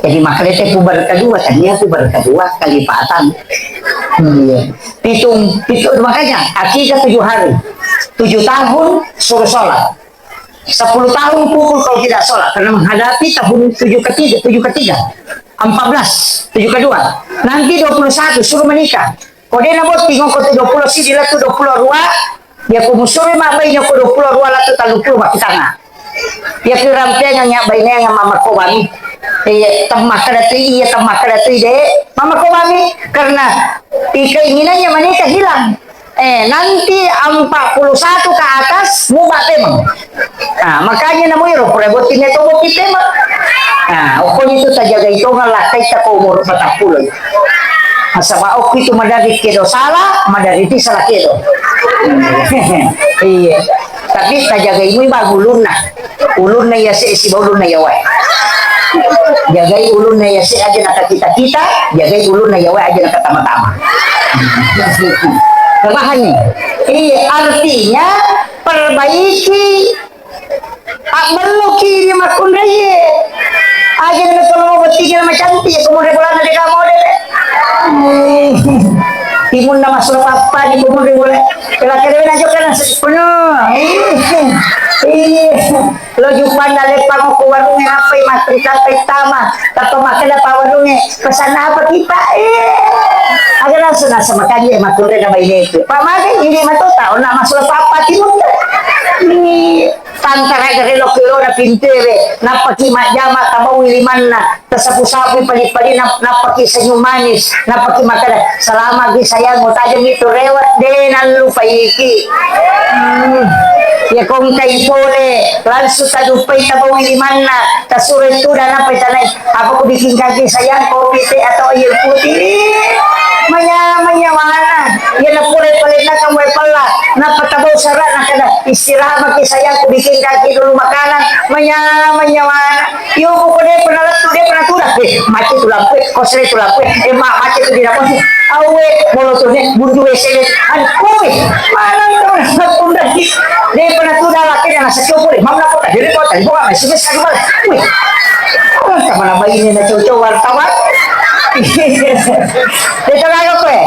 Speaker 1: Jadi makanya puber kedua, tadinya puber kedua kelipatan. Iya. Pitung, makanya akikah 7 hari. 7 tahun suruh sholat. 10 tahun pukul kalau tidak sholat karena menghadapi tahun 7 ketiga 14 7 kedua nanti 21 suruh menikah. Kau dia nak tinggal kau 20 sih dia tu 22 dia kumusuri mak bayi aku 22 lah tu 30 mak tengah dia kiram dia yang bayi yang mama kau bami tamak kada tu iya tamak kada tu deh mama kau bami karena keinginannya menikah hilang. Nanti 41 ke atas mubah temang. Nah, makanya namu iro perebutin itu buki temang. Nah, okon itu terjaga itu ngalakay ta ko umur 40. Asama ok itu madari kedo salah, madari ti salah kedo. Iya. Tapi terjaga ini mah ulun na ya si ulun na ya wae. Jagai ulun na ya si aja nak kita, jagai ulun na ya wae aja nak tama-tama. Bahannya, artinya perbaiki belum kiri makun raya aja nih kalau mau bertiga macam cantik kemudian bulan ada kamu deh timun nama surat apa di kemudian boleh kalau kalian aja kan penuh lo jumpa dari pangku warungnya apa matri sampai tama tapi makan apa warungnya pesan apa kita agar langsung sama kaji makun raya bayi itu pak makan ini matu tahu nama surat apa timun ini tantara dari lo kilo na pintere napaki majama kamau iliman na tasapu-sapu palit-palit napaki senyum manis napaki makada selama di sayang mo tajam itu rewat denan lupa iki ya kong kay pole langsung tadupay tabau iliman na tasure itu dan apa tanay apa ko bikin kaki sayang kopi teh atau air putih manya mana ya na pule-palit na kamoy pala napatabaw sarat na kada istirahat maki sayang ko bikin kaki dulu makanan manya mana yo ko de pernah tulah mati tulang pe kosre tulang pe mati tu di dapat awe molotone bundu esele an kowe mana to punda di de pernah tulah laki na sa chopore mamna kota dire kota di bawah masih sekali balik sama nama ini na cowok wartawan itu lagu pe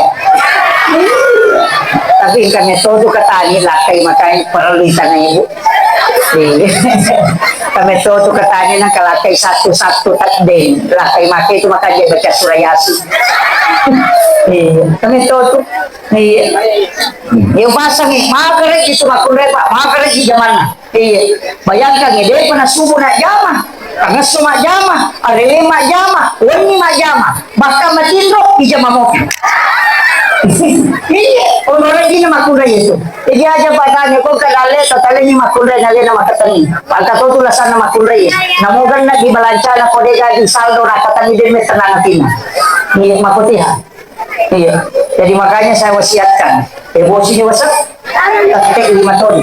Speaker 1: tapi kami todo katani lakay makay perlu tanah ibu kami todo katani ng kalakay satu takden lakay makay itu makanya baca surayasi kami todo yung pasang makarek itu makunre pak makarek di zaman bayangkan dia pernah subuh nak jama karena semua jama arele mak jama wani mak jama bahkan matindro di jama moki iya orang lagi nama kuda itu jadi aja padanya kok kadale totalnya makuda nale nama katani pagka to tulasan nama kuda namogan na di balancana kodega di saldo na katani din may tanangatin iya maputiha iya jadi makanya saya wasiatkan emosi ini wasak tak 5 ton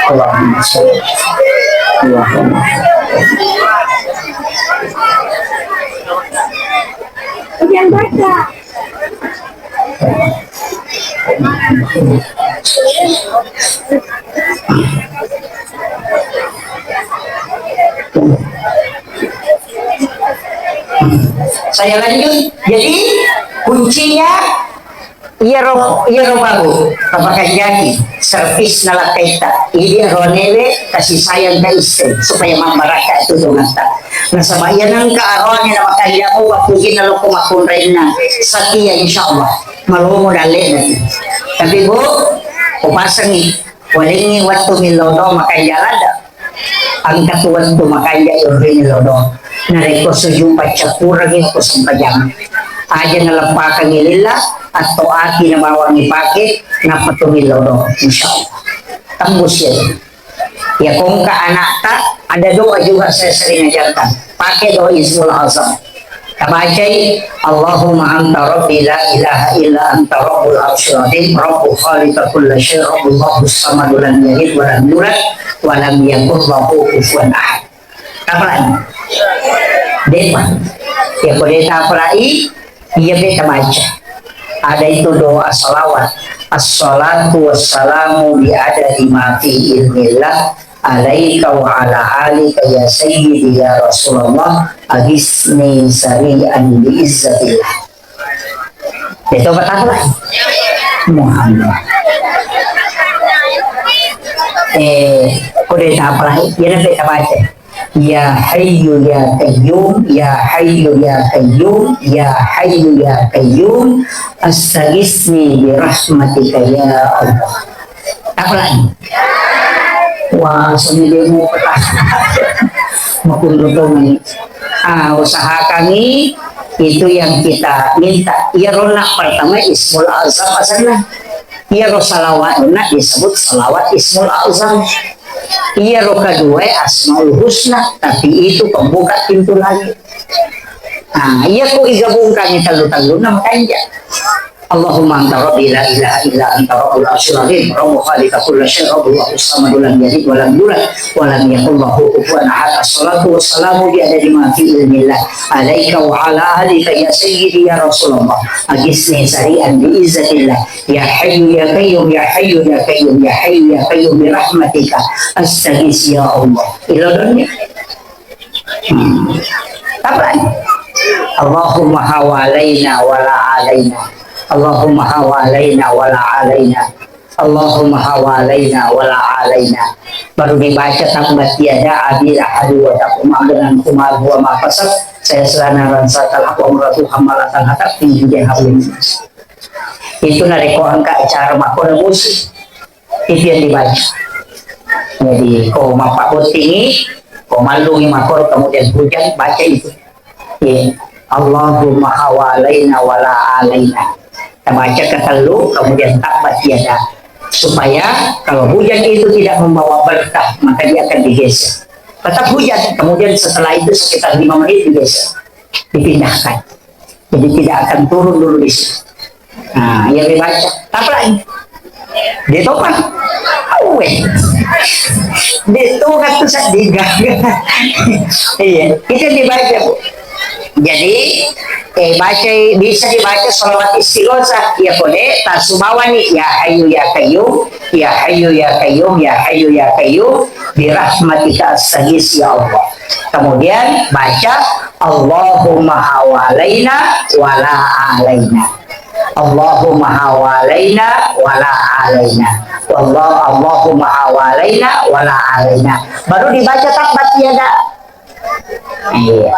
Speaker 1: Allahumma sholli
Speaker 2: Yang baca.
Speaker 1: Saya lanjut. Jadi kuncinya Yero baru pakai jaki servis nala kaita ini ronele kasih sayang ke istri supaya mambaraka itu dengan tak nasaba yan ang kaaronya na makaya mo waktu ginalo ko makunray na sakiya insyaallah malumo dali tapi bu upasang walingi waktu milodo makaya lada ang katuan to makaya yung milodo nareko sujumpa cakura ko sampayang aja ngelepakan nilila atau aki na bawang ipake na patumilaw do insyaallah tembus yan Ya kong ke anak tak ada doa juga saya sering ajarkan. Pakai doa Ismul Azam. Tabacai Allahumma anta rabbi la ilaha illa anta rabbul arsyil azim rabbu khaliqa kulli syai' rabbus samad lam yalid wa lam yulad wa lam yakul lahu kufuwan ahad. Kapan? Depan. Ya boleh taprai, iya beta baca. Ada itu doa salawat. As-salatu wassalamu bi adadi ma fi ilmillah alaika wa ala alika ya sayyidi ya Rasulullah agisni sari'an bi izzatillah. Itu apa? Muhammad. Udah apa lagi? Ya nanti kita baca. Ya Hayyu ya Qayyum, ya Hayyu ya Qayyum, ya Hayyu ya Qayyum, astaghitsni bi rahmatika ya Allah. Apa lagi? Wah, semidemu makundutungan. Usahakan itu yang kita minta. Ya ronak pertama Ismul Azam asalnya. Ya salawatna disebut salawat Ismul Azam. Iya roh kedua Asmaul Husna, tapi itu pembuka pintu langit. Iya kok igabungkan talu-talu namanya. Allahumma anta rabbi la ilaha illa anta rabbul arsyil azim rabbu khaliqa kulli syai' rabbul samad lam yalid wa lam yulad wa lam yakul lahu kufuwan ahad. Assalatu wassalamu bi adadi ma fi ilmillah alaika wa ala alika ya sayyidi ya Rasulullah agisni sari'an bi izzatillah ya hayyu ya qayyum ya hayyu ya qayyum ya hayyu ya qayyum bi rahmatika astaghits ya Allah. Ilodonnya apa? Allahumma hawalaina wa la alaina. Allahumma hawalaina wa la alaina. Allahumma hawalaina wa la alaina. Baru dibaca tabat tiada adil ahadu wa taquma dengan kumar wa ma fasad. Saya selana ransa talak wa muratu hamalatan hatak tinggi haulin. Itu nareko angka acara makona musik. Itu yang dibaca. Jadi kau mapakot tinggi, kau malungi makor kemudian hujan baca itu. Ya. Allahumma hawalaina wa la alaina. Kita baca ketelu kemudian tabat tiada, supaya kalau hujan itu tidak membawa berkah maka dia akan digeser. Tetap hujan, kemudian setelah itu sekitar 5 menit digeser, dipindahkan, jadi tidak akan turun dulu di situ. Yang dibaca apa lagi? Ditopan awe ditokan tuh sadiga. Iya, itu dibaca Bu. Jadi baca bisa dibaca sholawat istighosah ya boleh tasubawani ya hayyu ya qayyum ya hayyu ya qayyum ya hayyu ya qayyum bi rahmatika astaghits ya Allah. Kemudian baca Allahumma hawalaina wa la alaina. Allahumma hawalaina wa la alaina. Allahumma hawalaina wa la alaina. Baru dibaca tabat tiada. Iya.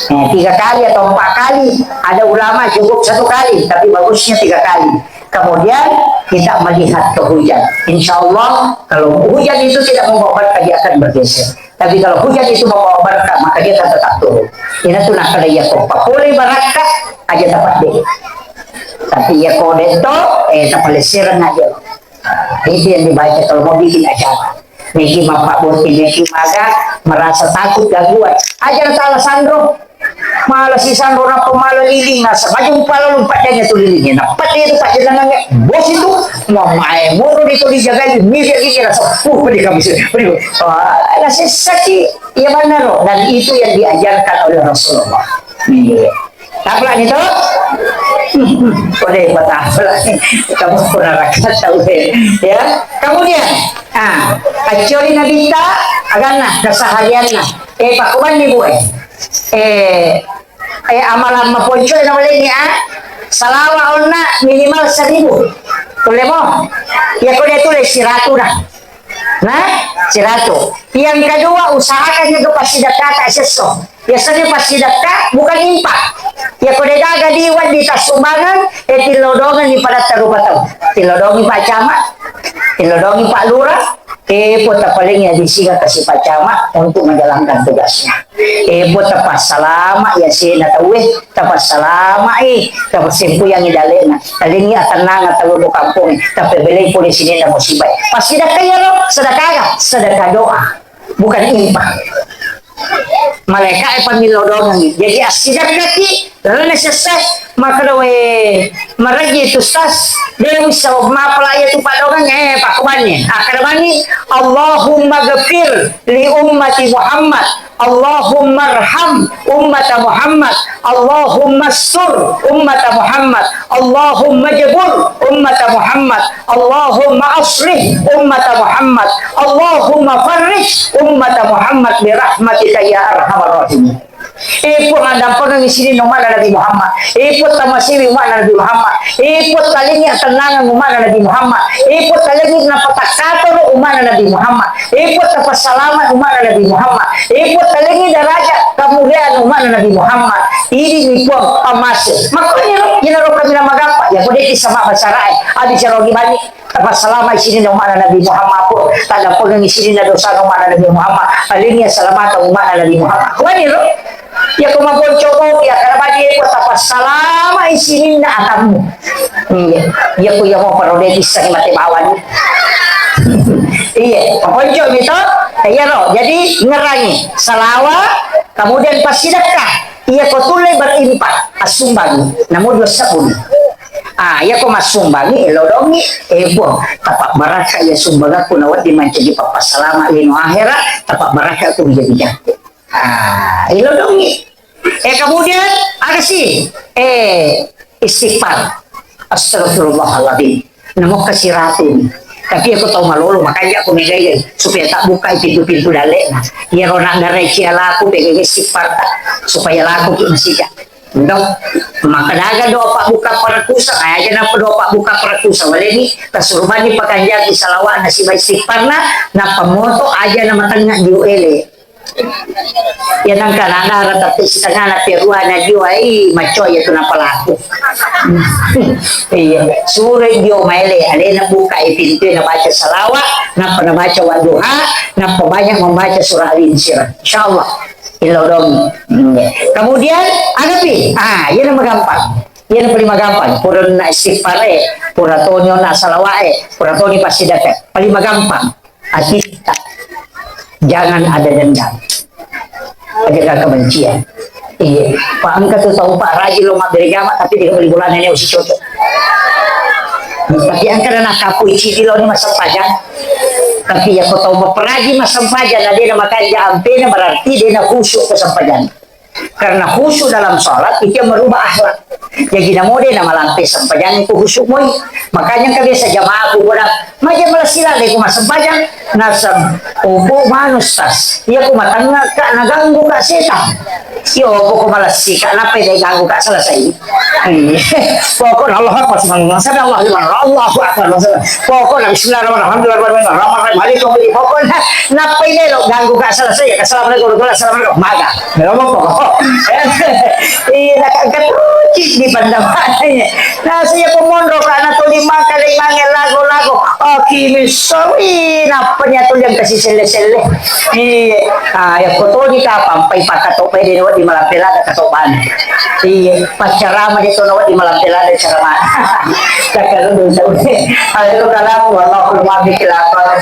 Speaker 1: 3 kali atau 4 kali. Ada ulama cukup 1 kali, tapi bagusnya 3 kali. Kemudian kita melihat ke hujan. Insya Allah kalau hujan itu tidak membawa berkah dia akan bergeser. Tapi kalau hujan itu membawa berkah maka dia akan tetap turun. Ini tuh nak kada ya kok. Boleh berkah aja dapat deh. Tapi ya kode itu dapat leseran aja. Itu yang dibaca kalau mau bikin acara. Niki bapak boti niki maga merasa takut gangguan. Ajar salah Sandro, malah si Sandro na pemala liling nasa majung pala lompatnya tuh lilingnya. Napat itu tak jalanannya. Bos itu mau main mulu itu dijagain mirip gini rasa. Beri kami sih. Nasi sakit ya benar loh. Dan itu yang diajarkan oleh Rasulullah. Apa itu? Boleh buat apa? Kamu pernah rakyat tahu ya? Kemudian, kecuali Nabi kita agana kesehariannya. Pak Kuban nih bu, amalan maponcol nama lainnya. Salawat ona minimal 1000. Boleh mo? Ya kau dia tulis 100 dah. Nah, 100. Yang kedua usahakan itu pasti dekat aseso. Biasanya pasti dekat bukan impak. Ya kau dia agak diwan di tas sumbangan, tilodongan di pada terubah tahu. Tilodongi Pak Camat, tilodongi Pak Lurah, Ibu paling ya disingkat kasih Pak Camat untuk menjalankan tugasnya. Ibu tepat selama ya si natawe tepat selama tepat sempu yang idalena. Talingi atanang atau lu kampung tapi beli polisi ini nak musibah. Pasti dah kaya lo sedekah doa bukan impah. Mereka panilodongan jadi asidak kaki lalu selesai maka dawe meragi itu sas dia bisa mapala itu padongan pak kumannya akademani Allahumma ghafir li ummati Muhammad Allahumma arham ummata Muhammad Allahumma sur ummata Muhammad Allahumma jabur ummata Muhammad Allahumma aslih ummata Muhammad Allahumma farrij ummata Muhammad bi rahmatika ya arhamar rahimin. Ipot ada pernah di sini nomor Nabi Muhammad. Ipot tamasih umat Nabi Muhammad. Ipot kalinya tenangan umat Nabi Muhammad. Ipot kalinya napatakato umat Nabi Muhammad. Ipot tapasalamat umat Nabi Muhammad. Ipot kalinya derajat kemuliaan umat Nabi Muhammad. Ini ipot tamasih. Makanya jinaro kami nama gapa ya boleh sama basarai. Adi jarogi bani tapasalamat sini umat Nabi Muhammad pun. Tada pernah di sini dosa umat Nabi Muhammad. Kalinya selamat umat Nabi Muhammad. Kuani lo ya kemampuan cowok ya karena bagi aku tapas selama isinin na atamu iya ku ya mau parodeti sa mati bawan iya ponco gitu ya lo jadi ngerangi salawa kemudian pas sedekah iya ko tulay berimpak asumbangi namun dosa pun ya ko masumbangi elodongi ebo tapak baraka ya sumbaga kunawat di manca di papasalama ino akhirat tapak baraka ku menjadi jatuh ilo dong kemudian ada sih istighfar astagfirullahaladzim namo kasiratun tapi aku tahu malolo makanya aku negaya supaya tak buka pintu-pintu dalek nah ya ronak darai ciala aku pegang istighfar supaya laku masih ya dong maka daga doa pak buka parakusa aja na doa pak buka parakusa wala ni kasurban ni pakanjak isalawa na si istighfar na pamoto aja na matanga di uele yan ang kanana tapi setengah na peruan na diwa macoy ito na palaku suray diyo maile alin na buka ipinto na baca salawa na panabaca waduha na pabanyak membaca surah al-insirah insyaallah ilodong kemudian ada pi yan ang magampang yan ang paling magampang pura na istighfar pura tonyo na salawa pura tonyo pasidakat paling magampang at jangan ada dendam, ada kebencian. Iya, Pak Angka tuh tahu Pak Raji lo mak dari gamak tapi dia beli bulan ini usi cocok. Tapi Angka dan akapu isi di lo ni masam pajak. Tapi ya kau tahu Pak Raji masam pajak, nah dia makan jampena berarti dia nak khusyuk ke sampajan. Karena khusyuk dalam sholat itu merubah akhlak. Jadi namo dia nama lantai sampajan itu khusyuk moi. Makanya kebiasa jamaah aku bilang, macam malah sila deh aku masam pajak. Nasab obo manustas iya ko matanga ka naganggo ka setan yo obo ko malasi ka na pwede ganggo ka selesai pokok Allah apa subhanallah sabda Allah Allahu akbar pokok bismillahirrahmanirrahim pokok na pwede lo ganggo ka selesai assalamualaikum warahmatullahi wabarakatuh maga ngomong pokok nakakatuci di pandamannya nah saya pemondo ka na to lima kali mangel lago-lago kimisawi na penyatul yang kasih sele-sele ya foto ni ka pampay pakatopay din di malapela katopan pacarama dito di malapela de carama kakaroon sa ayo kala wala ko mabikila pa